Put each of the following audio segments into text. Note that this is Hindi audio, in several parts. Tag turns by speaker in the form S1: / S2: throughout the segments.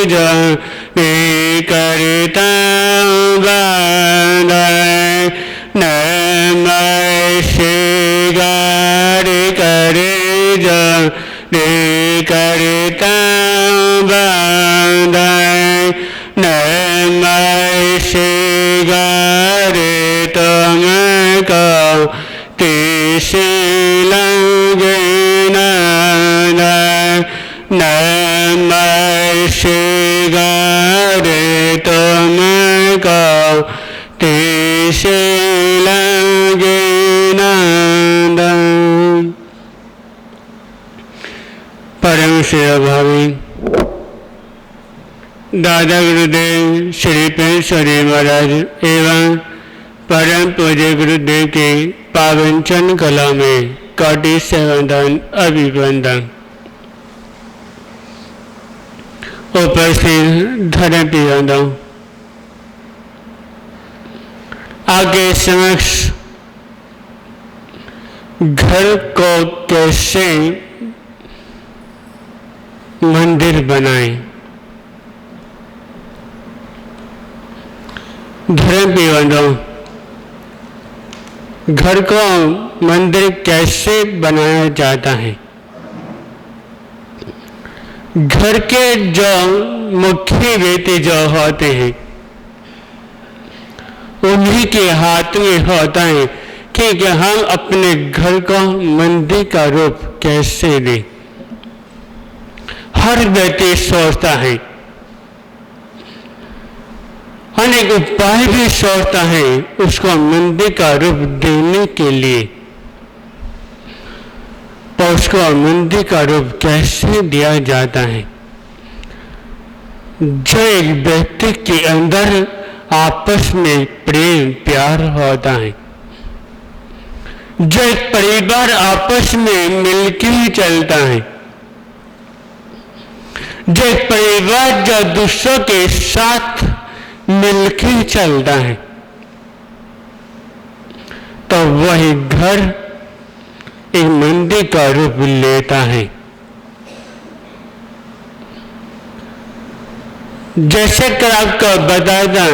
S1: जो करता बंदे नमः शिवाय करे जो करता बंदे नमः शिवाय तुमको कैसे लगे नमः शिवाय तुमको कैसे लगे परम सेवा भावी दादा गुरुदेव श्री पेशरी महाराज एवं परम पूज्य गुरुदेव के पावन चरण कला में कोटि सेवादान अभिवंदन। उपस्थित धर्म पियादों आगे समक्ष घर को कैसे मंदिर बनाएं, धर्म पियादों घर को मंदिर कैसे बनाया जाता है। घर के जो मुख्य व्यक्ति जो होते हैं उन्हीं के हाथ में होता है कि हम अपने घर को मंदिर का रूप कैसे दें। हर व्यक्ति सोचता है, अनेक उपाय भी सोचता है उसको मंदिर का रूप देने के लिए। तो उसको मंदिर का रूप कैसे दिया जाता है। जो एक व्यक्ति के अंदर आपस में प्रेम प्यार होता है, जो एक परिवार आपस में मिलकर चलता है, जो एक परिवार जो दूसरों के साथ मिलकर चलता है, तो वही घर एक मंदिर का रूप लेता है। जैसे कि आपको बताता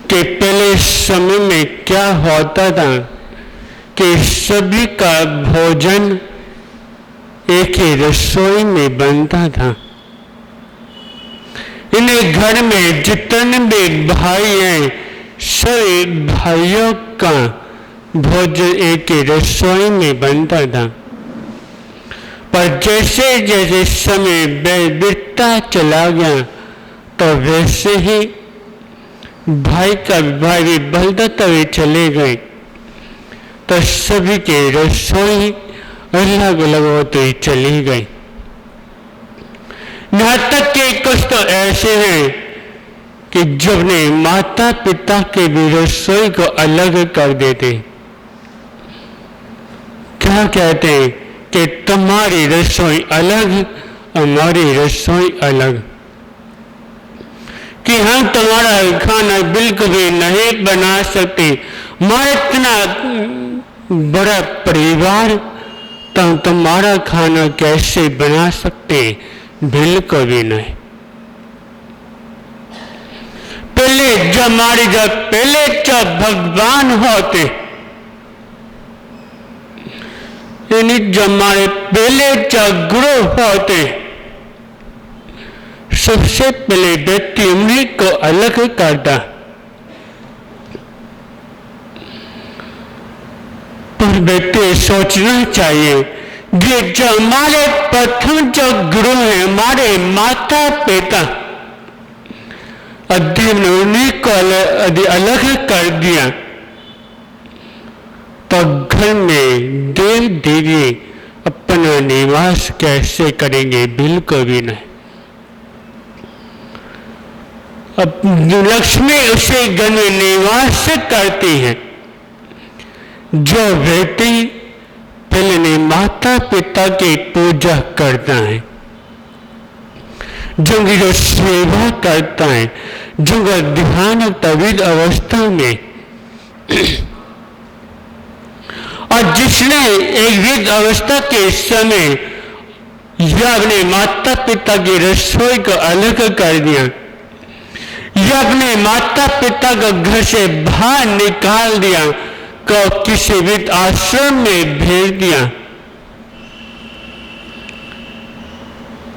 S1: कि पहले समय में क्या होता था कि सभी का भोजन एक ही रसोई में बनता था। इन्हें घर में जितने भी भाई हैं सभी भाइयों का भोजन एक ही रसोई में बनता था। पर जैसे जैसे समय बीतता चला गया तो वैसे ही भाई का भाई भी बदलते हुए चले गए, तो सभी के रसोई अलग अलग होते चली गई। यहाँ तक कि कुछ तो ऐसे हैं कि जो अपने माता पिता के भी रसोई को अलग कर देते। क्या कहते हैं कि तुम्हारी रसोई अलग हमारी रसोई अलग, कि हम तुम्हारा खाना बिल्कुल भी नहीं बना सकते। हमारा इतना बड़ा परिवार तो तुम्हारा खाना कैसे बना सकते, बिल्कुल भी नहीं। पहले जब भगवान होते, यानी जब हमारे पहले जब गुरु होते, सबसे पहले व्यक्ति उन्हीं को अलग करता। पर व्यक्ति सोचना चाहिए कि जो हमारे प्रथम जो गुरु हैं हमारे माता पिता, अध्ययन ने उन्हीं को अलग कर दिया, तो घर में देव देवी अपना निवास कैसे करेंगे, बिल्कुल भी नहीं। अब लक्ष्मी उसे घर में निवास करती है। जो व्यक्ति पहले माता पिता की पूजा करता है, जो सेवा करता है, जो ध्यान तविद अवस्था में, और जिसने एक विद अवस्था के समय या अपने माता पिता की रसोई को अलग कर दिया, या अपने माता पिता को घर से बाहर निकाल दिया, को किसी वृद्ध आश्रम में भेज दिया।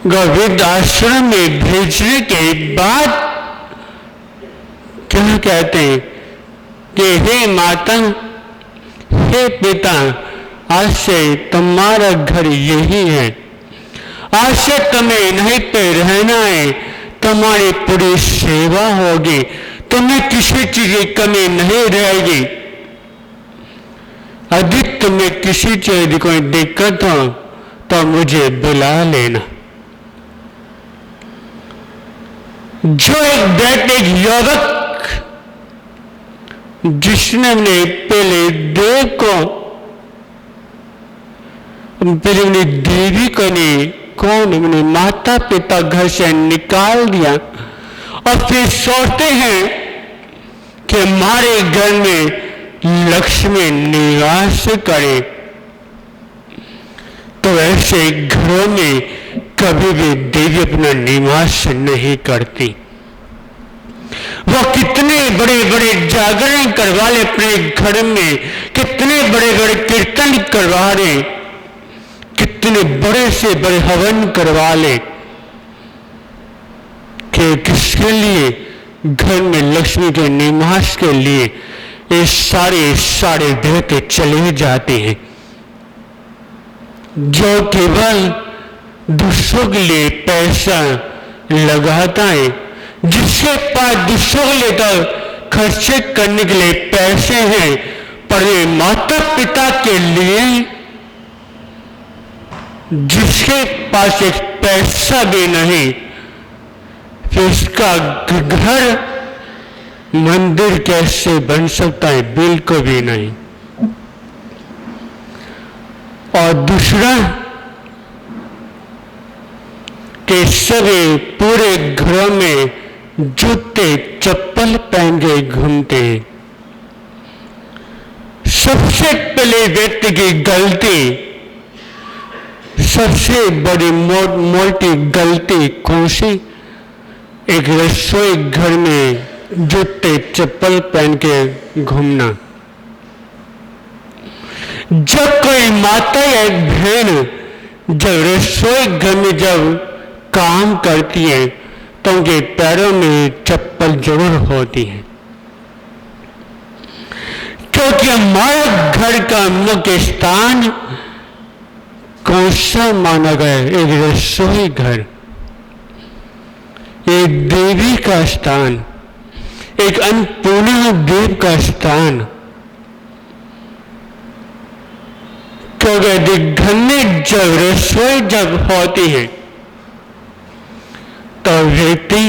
S1: वृद्ध आश्रम में भेजने के बाद क्या कहते हैं कि हे माता, हे पिता, आज से तुम्हारा घर यही है, आज से तुम्हें यहीं पे रहना है, तुम्हारी पूरी सेवा होगी, तुम्हें किसी चीज की कमी नहीं रहेगी। यदि तुम्हें किसी चीज की कोई दिक्कत हो तो मुझे बुला लेना। जो एक व्यक्ति, एक युवक, जिसने अपने पहले देव को, पहले अपनी देवी को नहीं, कौन, अपने माता पिता घर से निकाल दिया और फिर सोचते हैं कि हमारे घर में लक्ष्मी निवास करे, तो ऐसे घरों में कभी भी देवी अपना निवास नहीं करती। वो कितने बड़े बड़े जागरण करवा ले अपने घर में, कितने बड़े बड़े कीर्तन करवा ले, कितने बड़े से बड़े हवन करवा ले, कि किसके लिए, घर में लक्ष्मी के निवास के लिए ये सारे देवते चले जाते हैं। जो केवल दूसरों के लिए पैसा लगाता है, जिसके पास दूसरों के लिए तो खर्चे करने के लिए पैसे हैं, पर ये माता पिता के लिए, जिसके पास एक पैसा भी नहीं, फिर उसका घर मंदिर कैसे बन सकता है? बिल्कुल भी नहीं। और दूसरा कि सभी पूरे घरों में जूते चप्पल पहन के घूमते हैं। सबसे पहले व्यक्ति की गलती, सबसे बड़ी मोटी गलती कौन सी? एक रसोई घर में जूते चप्पल पहन के घूमना। जब कोई माता या बहन जब रसोई घर में जब काम करती है तो उनके पैरों में चप्पल जरूर होती है, क्योंकि हमारे घर का मुख्य स्थान कौन सा माना गया? एक रसोई घर, एक देवी का स्थान, एक अन्नपूर्णा देव का स्थान। क्योंकि घर में जब रसोई जब होती है तो व्यक्ति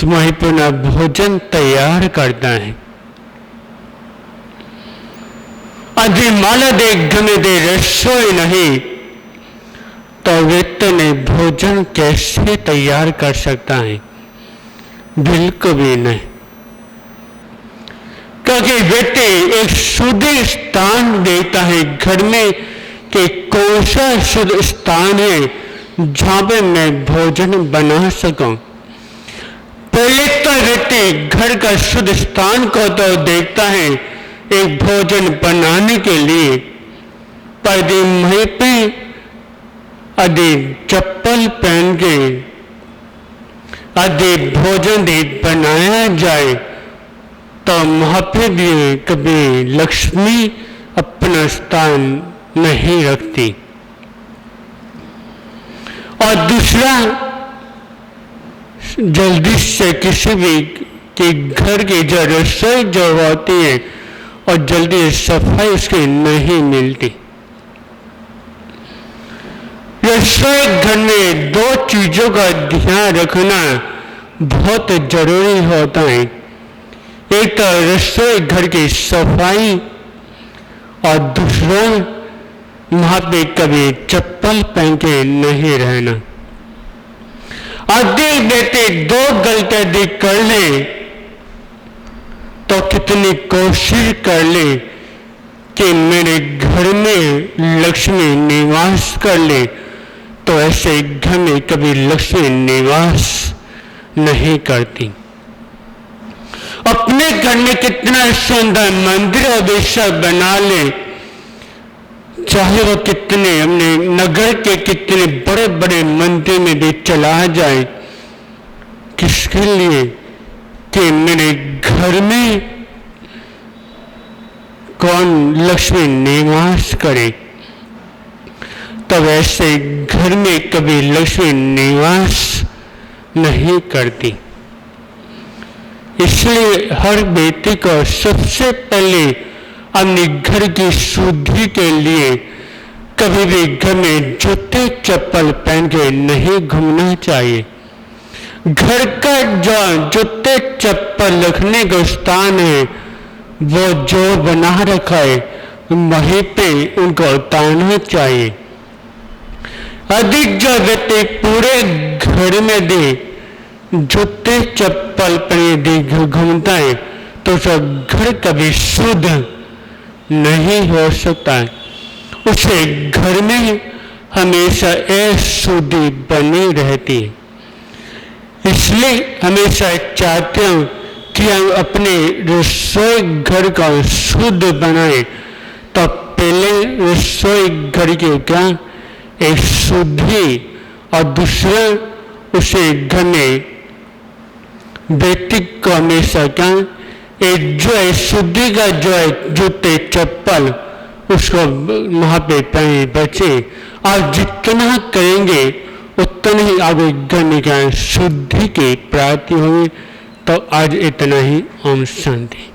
S1: तुम्हारी पुनः भोजन तैयार करता है। यदि माला दे घर में दे रसोई नहीं तो व्यक्ति ने भोजन कैसे तैयार कर सकता है? बिल्कुल भी नहीं। क्योंकि व्यक्ति एक शुद्ध स्थान देता है घर में कि कौन सा शुद्ध स्थान है जहां पे मैं भोजन बना सकूं। पहले तो व्यक्ति घर का शुद्ध स्थान को तो देखता है एक भोजन बनाने के लिए, पर वहीं पे यदि चप्पल पहन के यदि भोजन बनाया जाए तो वहां पे भी कभी लक्ष्मी अपना स्थान नहीं रखती। और दूसरा, जल्दी से किसी भी के घर की जो रसोई जो होती है और जल्दी सफाई उसकी नहीं मिलती। रसोई घर में दो चीजों का ध्यान रखना बहुत जरूरी होता है। एक तो रसोई घर की सफाई और दूसरा वहां पे कभी चप्पल पहन के नहीं रहना। यदि बेटे दो गलतियां कर ले तो कितनी कोशिश कर ले कि मेरे घर में लक्ष्मी निवास कर ले, तो ऐसे घर में कभी लक्ष्मी निवास नहीं करती। अपने घर में कितना सुंदर मंदिर और बेशक बना ले, चाहे वो कितने अपने नगर के कितने बड़े बड़े मंदिर में भी चला जाए, किसके लिए कि मेरे घर में कौन लक्ष्मी निवास करे, तब ऐसे घर में कभी लक्ष्मी निवास नहीं करती। इसलिए हर बेटी को सबसे पहले अपने घर की शुद्धि के लिए कभी भी घर में जूते चप्पल पहन के नहीं घूमना चाहिए। घर का जो जूते चप्पल रखने का स्थान है वो जो बना रखा है वहीं पे उनको उतारना चाहिए। अधिक जो व्यक्ति पूरे घर में दे जूते चप्पल पहने घूमता है तो सब घर कभी शुद्ध नहीं हो सकता है। उसे घर में हमेशा अशुद्धि बनी रहती है। इसलिए हमेशा चाहते हैं कि हम अपने रसोई घर का शुद्ध बनाए, तो पहले रसोई घर के क्या एक शुद्धि और दूसरा उसे घर में व्यक्ति को हमेशा क्या एक जो है शुद्धि का जो है जूते चप्पल उसको वहां पे पहने बचे, और जितना करेंगे उतना ही आगे घर में क्या शुद्धि की प्राप्ति होगी। तो आज इतना ही। ओम शांति।